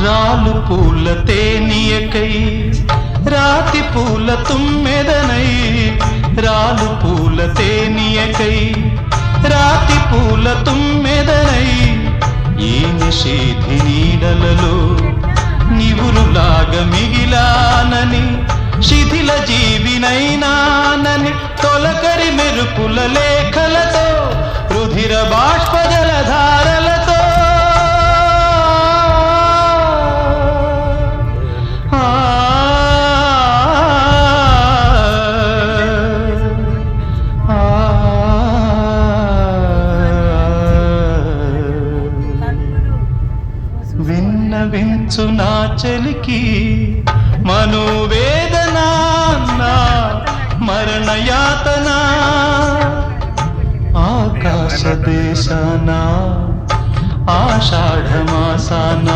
రాలు పూల తేనియకై రాతి పూల తుమ్మెదనై రాలు పూల తేనియకై రాతి పూల తుమ్మెదనై ఈ నిషేధి నీడలలో నివురులాగా మిగిలానని శిథిల జీవినైనానని తొలకరి మెరుపుల లేఖలతో రుధిర బాష్పజల ధారలతో విన్నవించు నా చెలికి మనోవేదన మరణయాతన ఆకాశ దేశాన ఆషాఢ మాసాన